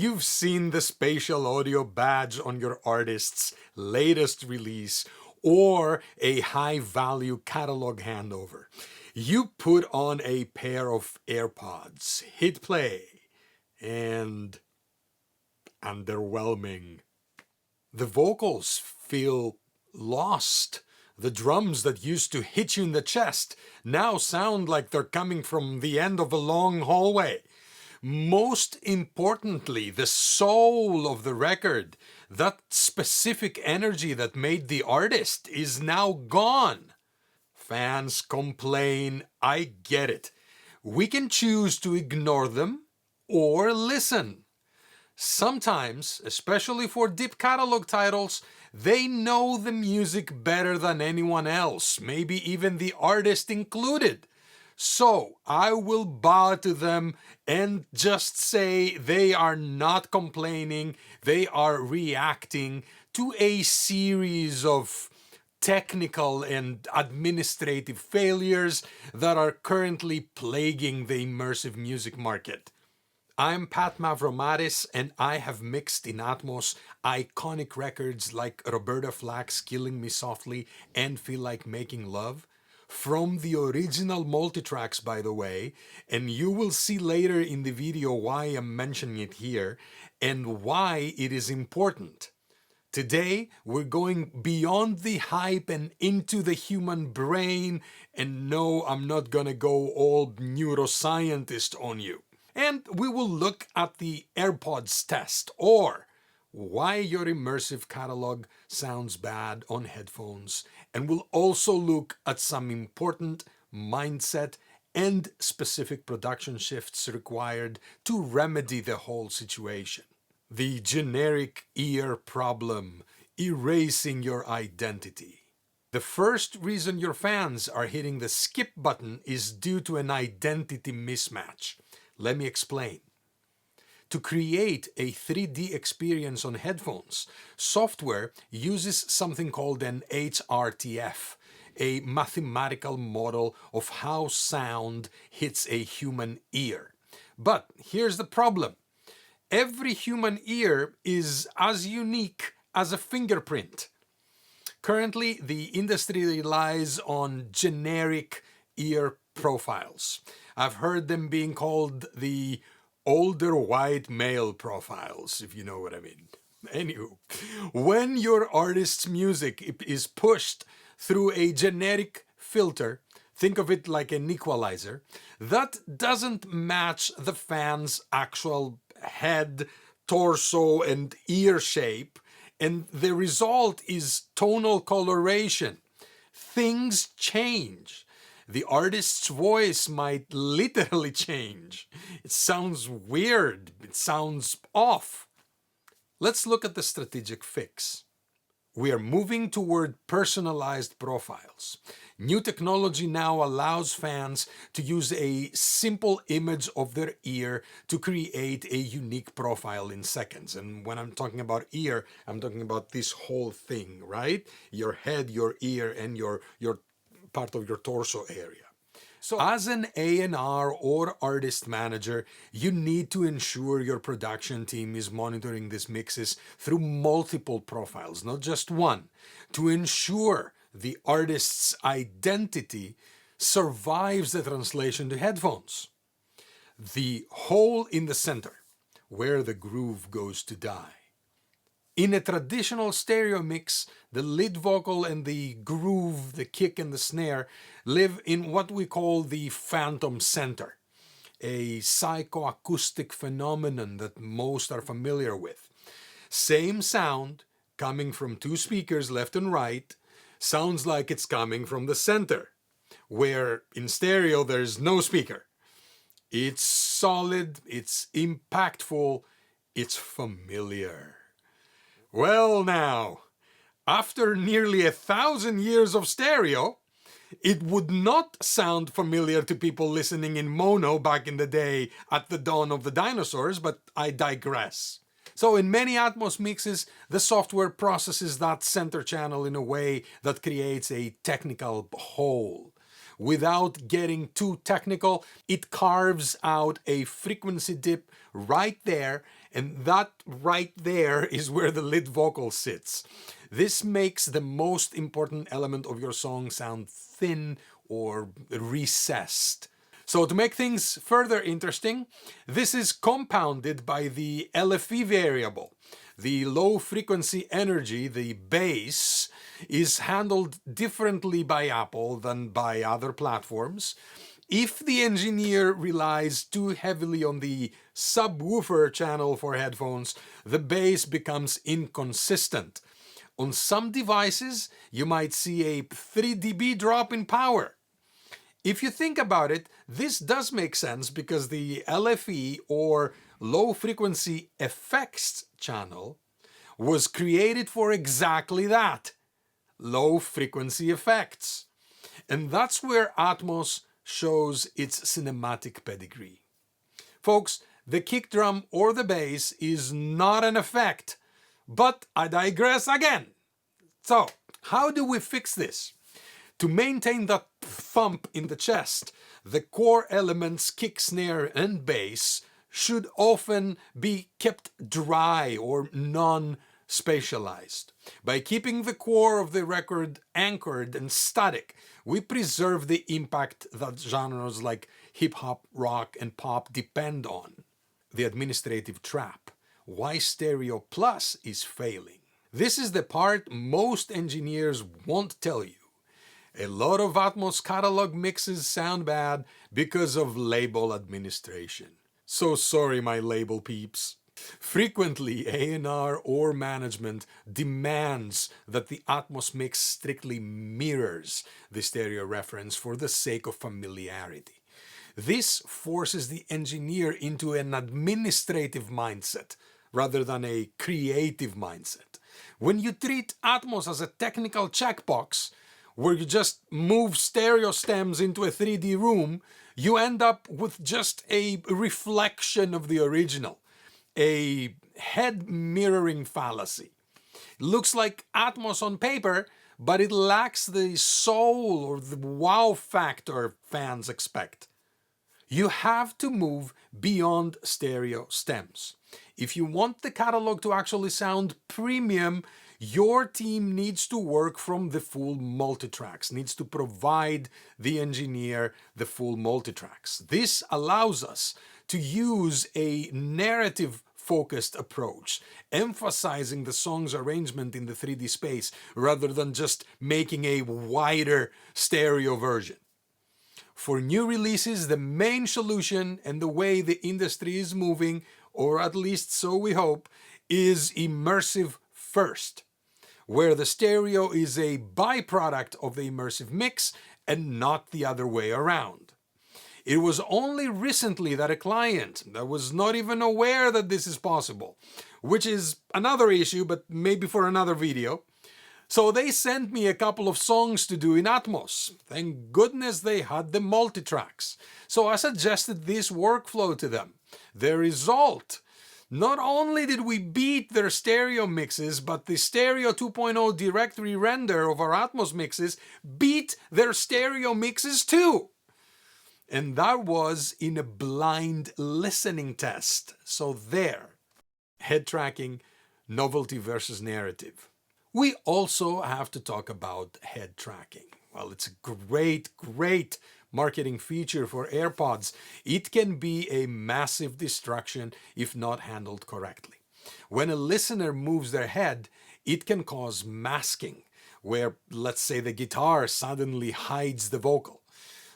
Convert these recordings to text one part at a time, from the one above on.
You've seen the spatial audio badge on your artist's latest release or a high-value catalog handover. You put on a pair of AirPods, hit play, and underwhelming. The vocals feel lost. The drums that used to hit you in the chest now sound like they're coming from the end of a long hallway. Most importantly, the soul of the record, that specific energy that made the artist, is now gone. Fans complain, I get it. We can choose to ignore them or listen. Sometimes, especially for deep catalog titles, they know the music better than anyone else, maybe even the artist included. So I will bow to them and just say they are not complaining, they are reacting to a series of technical and administrative failures that are currently plaguing the immersive music market. I'm Pat Mavromatis, and I have mixed in Atmos iconic records like Roberta Flack's Killing Me Softly and Feel Like Making Love, from the original multitracks, by the way, and you will see later in the video why I'm mentioning it here and why it is important. Today, we're going beyond the hype and into the human brain, and no, I'm not gonna go all neuroscientist on you. And we will look at the AirPods Test, or why your immersive catalog sounds bad on headphones. And we'll also look at some important mindset and specific production shifts required to remedy the whole situation. The generic ear problem, erasing your identity. The first reason your fans are hitting the skip button is due to an identity mismatch. Let me explain. To create a 3D experience on headphones, software uses something called an HRTF, a mathematical model of how sound hits a human ear. But here's the problem. Every human ear is as unique as a fingerprint. Currently, the industry relies on generic ear profiles. I've heard them being called the older white male profiles, if you know what I mean. Anywho, when your artist's music is pushed through a generic filter, think of it like an equalizer, that doesn't match the fan's actual head, torso, and ear shape, and the result is tonal coloration. Things change. The artist's voice might literally change. It sounds weird. It sounds off. Let's look at the strategic fix. We are moving toward personalized profiles. New technology now allows fans to use a simple image of their ear to create a unique profile in seconds. And when I'm talking about ear, I'm talking about this whole thing, right? Your head, your ear, and your part of your torso area. So as an A&R or artist manager, you need to ensure your production team is monitoring these mixes through multiple profiles, not just one, to ensure the artist's identity survives the translation to headphones. The hole in the center, where the groove goes to die. In a traditional stereo mix, the lead vocal and the groove, the kick and the snare, live in what we call the phantom center, a psychoacoustic phenomenon that most are familiar with. Same sound coming from two speakers left and right sounds like it's coming from the center, where in stereo there's no speaker. It's solid, it's impactful, it's familiar. Well now, after nearly 1,000 years of stereo, it would not sound familiar to people listening in mono back in the day at the dawn of the dinosaurs, but I digress. So in many Atmos mixes, the software processes that center channel in a way that creates a technical hole. Without getting too technical, it carves out a frequency dip right there And that right there is where the lead vocal sits. This makes the most important element of your song sound thin or recessed. So to make things further interesting, this is compounded by the LFE variable. The low frequency energy, the bass, is handled differently by Apple than by other platforms. If the engineer relies too heavily on the subwoofer channel for headphones, the bass becomes inconsistent. On some devices, you might see a 3 dB drop in power. If you think about it, this does make sense because the LFE, or low frequency effects channel, was created for exactly that, low frequency effects. And that's where Atmos shows its cinematic pedigree. Folks, the kick drum or the bass is not an effect, but I digress again. So, how do we fix this? To maintain that thump in the chest, the core elements kick, snare, and bass should often be kept dry or non-spatialized. By keeping the core of the record anchored and static, we preserve the impact that genres like hip-hop, rock, and pop depend on. The administrative trap. Why Stereo Plus is failing. This is the part most engineers won't tell you. A lot of Atmos catalog mixes sound bad because of label administration. So sorry, my label peeps. Frequently, A&R or management demands that the Atmos mix strictly mirrors the stereo reference for the sake of familiarity. This forces the engineer into an administrative mindset rather than a creative mindset. When you treat Atmos as a technical checkbox, where you just move stereo stems into a 3D room, you end up with just a reflection of the original, a head mirroring fallacy. It looks like Atmos on paper, but it lacks the soul or the wow factor fans expect. You have to move beyond stereo stems. If you want the catalog to actually sound premium, your team needs to work from the full multitracks, needs to provide the engineer the full multitracks. This allows us to use a narrative-focused approach, emphasizing the song's arrangement in the 3D space rather than just making a wider stereo version. For new releases, the main solution and the way the industry is moving, or at least so we hope, is Immersive-First, where the stereo is a byproduct of the immersive mix and not the other way around. It was only recently that a client that was not even aware that this is possible, which is another issue, but maybe for another video. So they sent me a couple of songs to do in Atmos. Thank goodness they had the multitracks. So I suggested this workflow to them. The result: not only did we beat their stereo mixes, but the Stereo 2.0 directory render of our Atmos mixes beat their stereo mixes too. And that was in a blind listening test. So there. Head tracking, novelty versus narrative. We also have to talk about head tracking. Well, it's a great marketing feature for AirPods. It can be a massive distraction if not handled correctly. When a listener moves their head, it can cause masking, where, let's say, the guitar suddenly hides the vocal.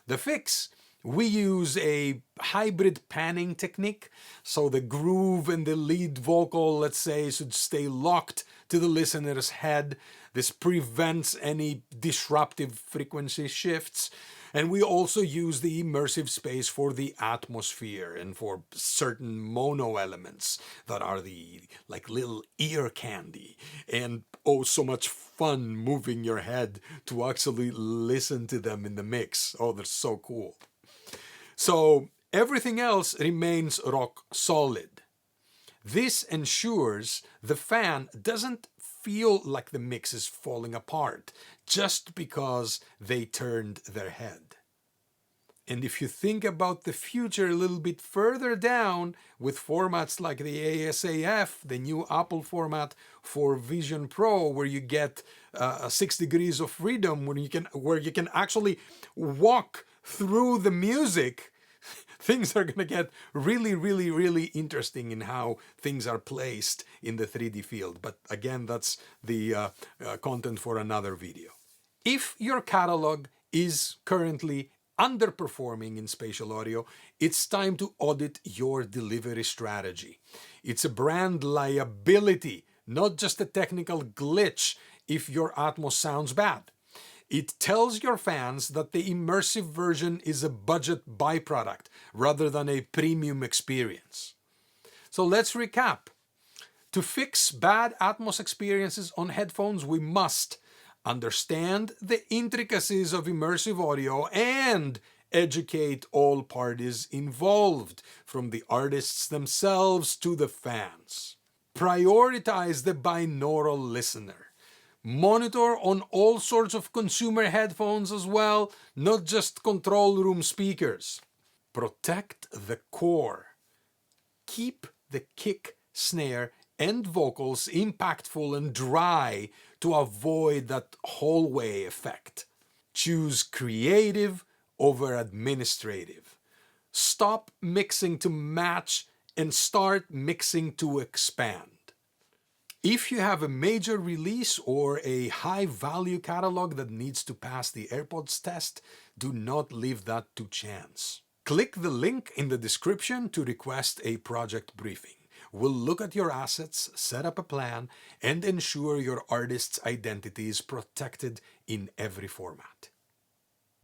The fix: we use a hybrid panning technique, so the groove and the lead vocal, let's say, should stay locked to the listener's head. This prevents any disruptive frequency shifts. And we also use the immersive space for the atmosphere and for certain mono elements that are the like little ear candy. And oh, so much fun moving your head to actually listen to them in the mix. Oh, they're so cool. So everything else remains rock solid. This ensures the fan doesn't feel like the mix is falling apart just because they turned their head. And if you think about the future a little bit further down with formats like the ASAF, the new Apple format for Vision Pro, where you get 6 degrees of freedom, where you can actually walk through the music, things are going to get really, really, really interesting in how things are placed in the 3D field. But again, that's the content for another video. If your catalog is currently underperforming in spatial audio, it's time to audit your delivery strategy. It's a brand liability, not just a technical glitch if your Atmos sounds bad. It tells your fans that the immersive version is a budget byproduct rather than a premium experience. So let's recap. To fix bad Atmos experiences on headphones, we must understand the intricacies of immersive audio and educate all parties involved, from the artists themselves to the fans. Prioritize the binaural listener. Monitor on all sorts of consumer headphones as well, not just control room speakers. Protect the core. Keep the kick, snare, and vocals impactful and dry to avoid that hallway effect. Choose creative over administrative. Stop mixing to match and start mixing to expand. If you have a major release or a high-value catalog that needs to pass the AirPods test, do not leave that to chance. Click the link in the description to request a project briefing. We'll look at your assets, set up a plan, and ensure your artist's identity is protected in every format.